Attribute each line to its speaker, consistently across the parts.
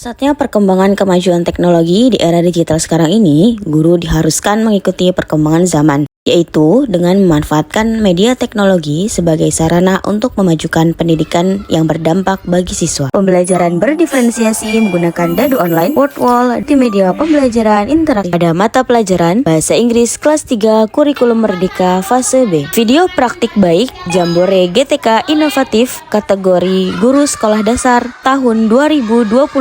Speaker 1: Pesatnya perkembangan kemajuan teknologi di era digital sekarang ini, guru diharuskan mengikuti perkembangan zaman, yaitu dengan memanfaatkan media teknologi sebagai sarana untuk memajukan pendidikan yang berdampak bagi siswa. Pembelajaran berdiferensiasi menggunakan dadu online, word wall, di media pembelajaran interaktif pada mata pelajaran Bahasa Inggris kelas 3 Kurikulum Merdeka fase B. Video praktik baik, Jambore GTK inovatif, kategori guru sekolah dasar tahun 2024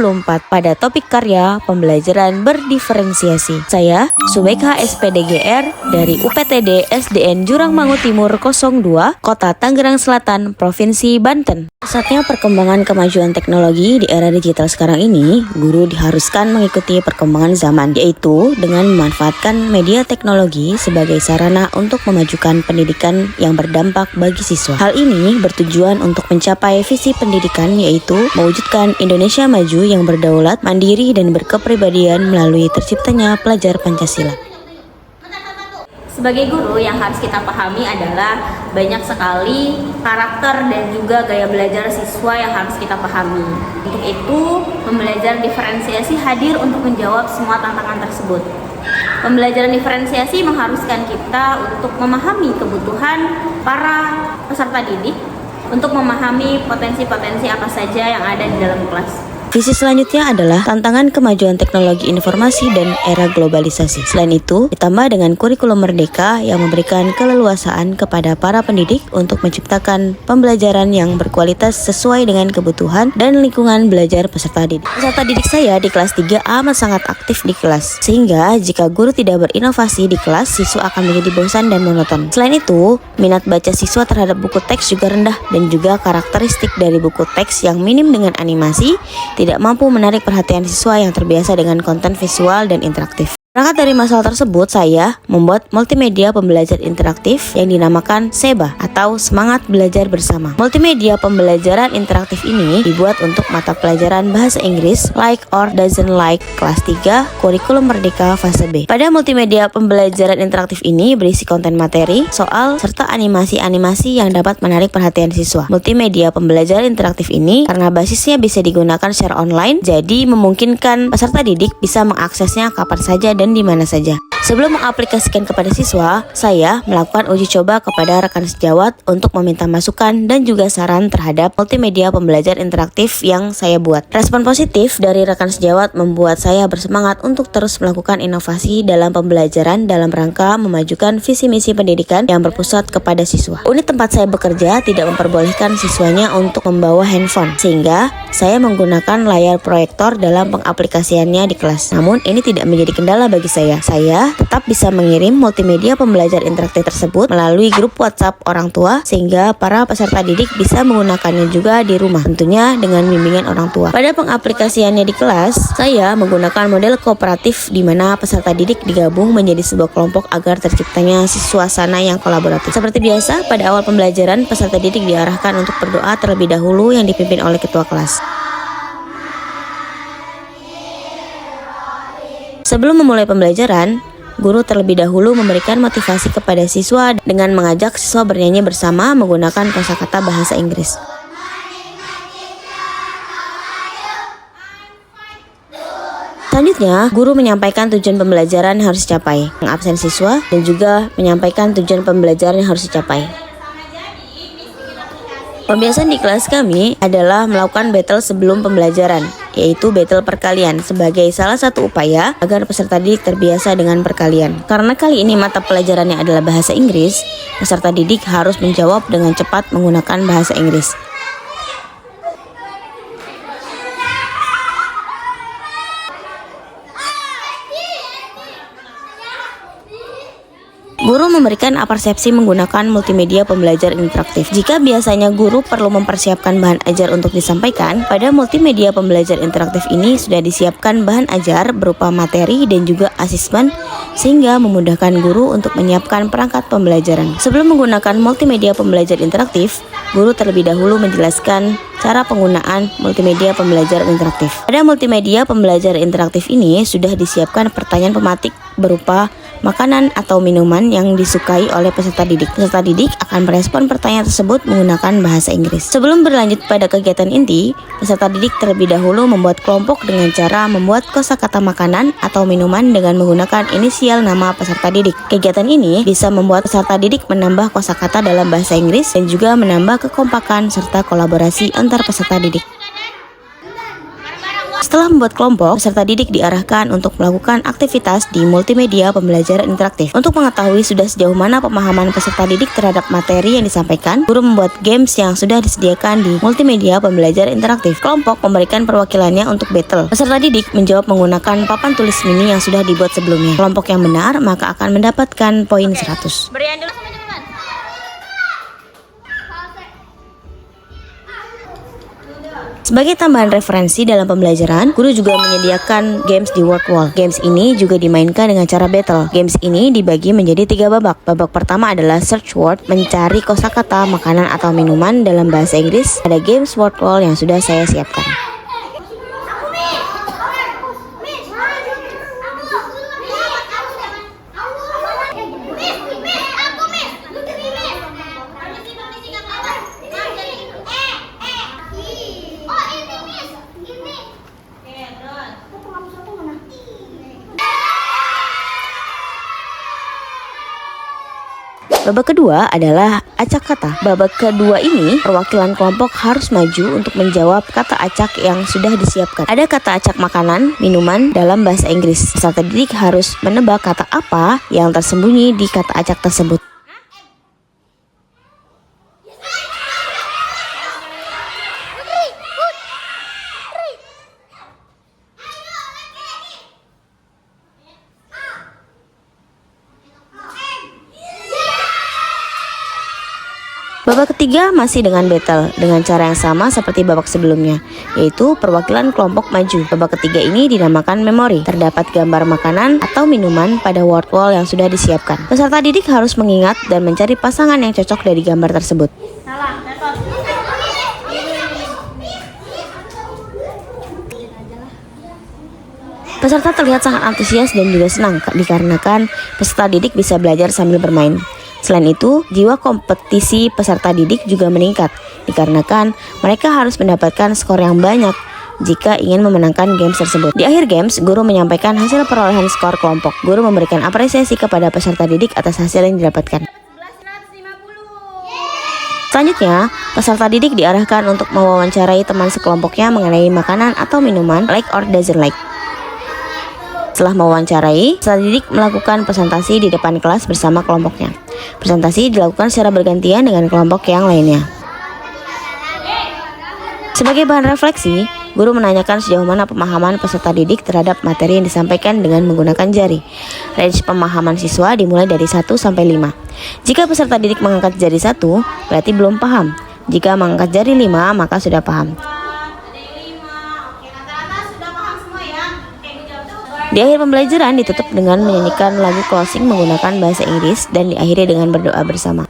Speaker 1: pada topik karya pembelajaran berdiferensiasi. Saya, Subekha SPDGR dari UPTD SDN Jurangmangu Timur 02, Kota Tangerang Selatan, Provinsi Banten. Pesatnya perkembangan kemajuan teknologi di era digital sekarang ini, guru diharuskan mengikuti perkembangan zaman, yaitu dengan memanfaatkan media teknologi sebagai sarana untuk memajukan pendidikan yang berdampak bagi siswa. Hal ini bertujuan untuk mencapai visi pendidikan, yaitu mewujudkan Indonesia maju yang berdaulat, mandiri, dan berkepribadian melalui terciptanya pelajar Pancasila.
Speaker 2: Sebagai guru, yang harus kita pahami adalah banyak sekali karakter dan juga gaya belajar siswa yang harus kita pahami. Untuk itu, pembelajaran diferensiasi hadir untuk menjawab semua tantangan tersebut. Pembelajaran diferensiasi mengharuskan kita untuk memahami kebutuhan para peserta didik, untuk memahami potensi-potensi apa saja yang ada di dalam kelas.
Speaker 1: Visi selanjutnya adalah tantangan kemajuan teknologi informasi dan era globalisasi. Selain itu, ditambah dengan kurikulum merdeka yang memberikan keleluasaan kepada para pendidik untuk menciptakan pembelajaran yang berkualitas sesuai dengan kebutuhan dan lingkungan belajar peserta didik. Peserta didik saya di kelas 3 amat sangat aktif di kelas, sehingga jika guru tidak berinovasi di kelas, siswa akan menjadi bosan dan monoton. Selain itu, minat baca siswa terhadap buku teks juga rendah, dan juga karakteristik dari buku teks yang minim dengan animasi tidak mampu menarik perhatian siswa yang terbiasa dengan konten visual dan interaktif. Berangkat dari masalah tersebut, saya membuat multimedia pembelajaran interaktif yang dinamakan SEBA atau Semangat Belajar Bersama. Multimedia pembelajaran interaktif ini dibuat untuk mata pelajaran Bahasa Inggris Like or Doesn't Like kelas 3 Kurikulum Merdeka fase B. Pada multimedia pembelajaran interaktif ini berisi konten materi, soal, serta animasi-animasi yang dapat menarik perhatian siswa. Multimedia pembelajaran interaktif ini karena basisnya bisa digunakan secara online, jadi memungkinkan peserta didik bisa mengaksesnya kapan saja dan di mana saja. Sebelum mengaplikasikan kepada siswa, saya melakukan uji coba kepada rekan sejawat untuk meminta masukan dan juga saran terhadap multimedia pembelajaran interaktif yang saya buat. Respon positif dari rekan sejawat membuat saya bersemangat untuk terus melakukan inovasi dalam pembelajaran dalam rangka memajukan visi misi pendidikan yang berpusat kepada siswa. Unit tempat saya bekerja tidak memperbolehkan siswanya untuk membawa handphone, sehingga saya menggunakan layar proyektor dalam pengaplikasiannya di kelas. Namun ini tidak menjadi kendala bagi saya. Saya tetap bisa mengirim multimedia pembelajaran interaktif tersebut melalui grup WhatsApp orang tua, sehingga para peserta didik bisa menggunakannya juga di rumah, tentunya dengan bimbingan orang tua. Pada pengaplikasiannya di kelas, saya menggunakan model kooperatif di mana peserta didik digabung menjadi sebuah kelompok agar terciptanya suasana yang kolaboratif. Seperti biasa, pada awal pembelajaran, peserta didik diarahkan untuk berdoa terlebih dahulu yang dipimpin oleh ketua kelas. Sebelum memulai pembelajaran, guru terlebih dahulu memberikan motivasi kepada siswa dengan mengajak siswa bernyanyi bersama menggunakan kosakata bahasa Inggris. Selanjutnya, guru menyampaikan tujuan pembelajaran yang harus dicapai, mengabsen siswa, dan juga menyampaikan tujuan pembelajaran yang harus dicapai. Pembiasaan di kelas kami adalah melakukan battle sebelum pembelajaran, yaitu battle perkalian sebagai salah satu upaya agar peserta didik terbiasa dengan perkalian. Karena kali ini mata pelajarannya adalah bahasa Inggris, peserta didik harus menjawab dengan cepat menggunakan bahasa Inggris. Guru memberikan persepsi menggunakan multimedia pembelajaran interaktif. Jika biasanya guru perlu mempersiapkan bahan ajar untuk disampaikan, pada multimedia pembelajaran interaktif ini sudah disiapkan bahan ajar berupa materi dan juga asesmen, sehingga memudahkan guru untuk menyiapkan perangkat pembelajaran. Sebelum menggunakan multimedia pembelajaran interaktif, guru terlebih dahulu menjelaskan cara penggunaan multimedia pembelajaran interaktif. Pada multimedia pembelajaran interaktif ini sudah disiapkan pertanyaan pematik berupa makanan atau minuman yang disukai oleh peserta didik. Peserta didik akan merespon pertanyaan tersebut menggunakan bahasa Inggris. Sebelum berlanjut pada kegiatan inti, peserta didik terlebih dahulu membuat kelompok dengan cara membuat kosakata makanan atau minuman dengan menggunakan inisial nama peserta didik. Kegiatan ini bisa membuat peserta didik menambah kosakata dalam bahasa Inggris dan juga menambah kekompakan serta kolaborasi antar peserta didik. Setelah membuat kelompok, peserta didik diarahkan untuk melakukan aktivitas di multimedia pembelajaran interaktif. Untuk mengetahui sudah sejauh mana pemahaman peserta didik terhadap materi yang disampaikan, guru membuat games yang sudah disediakan di multimedia pembelajaran interaktif. Kelompok memberikan perwakilannya untuk battle. Peserta didik menjawab menggunakan papan tulis mini yang sudah dibuat sebelumnya. Kelompok yang benar maka akan mendapatkan poin 100.
Speaker 2: Berian dulu sama teman-teman.
Speaker 1: Sebagai tambahan referensi dalam pembelajaran, guru juga menyediakan games di word wall. Games ini juga dimainkan dengan cara battle. Games ini dibagi menjadi 3 babak. Babak pertama adalah search word, mencari kosakata makanan atau minuman dalam bahasa Inggris. Ada games word wall yang sudah saya siapkan. Babak kedua adalah acak kata. Babak kedua ini, perwakilan kelompok harus maju untuk menjawab kata acak yang sudah disiapkan. Ada kata acak makanan, minuman dalam bahasa Inggris. Peserta didik harus menebak kata apa yang tersembunyi di kata acak tersebut. Babak ketiga masih dengan battle, dengan cara yang sama seperti babak sebelumnya, yaitu perwakilan kelompok maju. Babak ketiga ini dinamakan memori. Terdapat gambar makanan atau minuman pada word wall yang sudah disiapkan. Peserta didik harus mengingat dan mencari pasangan yang cocok dari gambar tersebut.
Speaker 2: Salah, repot.
Speaker 1: Peserta terlihat sangat antusias dan juga senang dikarenakan peserta didik bisa belajar sambil bermain. Selain itu, jiwa kompetisi peserta didik juga meningkat dikarenakan mereka harus mendapatkan skor yang banyak jika ingin memenangkan games tersebut. Di akhir games, guru menyampaikan hasil perolehan skor kelompok. Guru memberikan apresiasi kepada peserta didik atas hasil yang didapatkan. Selanjutnya, peserta didik diarahkan untuk mewawancarai teman sekelompoknya mengenai makanan atau minuman like or doesn't like. Setelah mewawancarai, peserta didik melakukan presentasi di depan kelas bersama kelompoknya. Presentasi dilakukan secara bergantian dengan kelompok yang lainnya. Sebagai bahan refleksi, guru menanyakan sejauh mana pemahaman peserta didik terhadap materi yang disampaikan dengan menggunakan jari. Range pemahaman siswa dimulai dari 1 sampai 5. Jika peserta didik mengangkat jari 1, berarti belum paham. Jika mengangkat jari 5, maka sudah paham. Di akhir pembelajaran ditutup dengan menyanyikan lagu closing menggunakan bahasa Inggris dan diakhiri dengan berdoa bersama.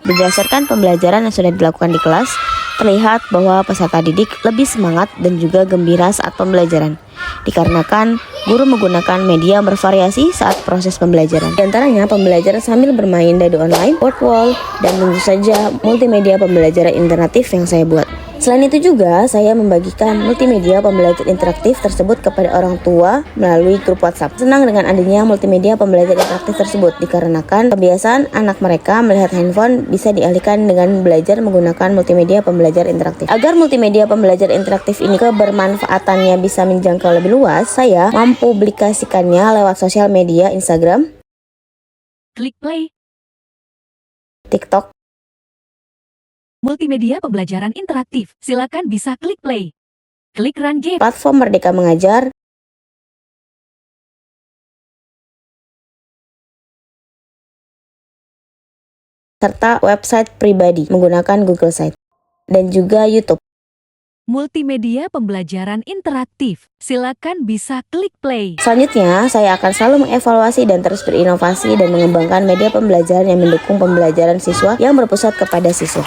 Speaker 1: Berdasarkan pembelajaran yang sudah dilakukan di kelas, terlihat bahwa peserta didik lebih semangat dan juga gembira saat pembelajaran. Dikarenakan guru menggunakan media bervariasi saat proses pembelajaran. Di antaranya pembelajaran sambil bermain dadu online, word wall, dan tentu saja multimedia pembelajaran interaktif yang saya buat. Selain itu juga, saya membagikan multimedia pembelajaran interaktif tersebut kepada orang tua melalui grup WhatsApp. Senang dengan adanya multimedia pembelajaran interaktif tersebut, dikarenakan kebiasaan anak mereka melihat handphone bisa dialihkan dengan belajar menggunakan multimedia pembelajaran interaktif. Agar multimedia pembelajaran interaktif ini kebermanfaatannya bisa menjangkau lebih luas, saya mempublikasikannya lewat sosial media Instagram,
Speaker 3: Klik play.
Speaker 1: TikTok,
Speaker 3: Multimedia pembelajaran interaktif. Silakan bisa klik play. Klik run game.
Speaker 1: platform Merdeka Mengajar, serta website pribadi menggunakan Google Site, dan juga YouTube.
Speaker 3: multimedia pembelajaran interaktif. Silakan bisa klik play.
Speaker 1: Selanjutnya, saya akan selalu mengevaluasi dan terus berinovasi dan mengembangkan media pembelajaran yang mendukung pembelajaran siswa yang berpusat kepada siswa.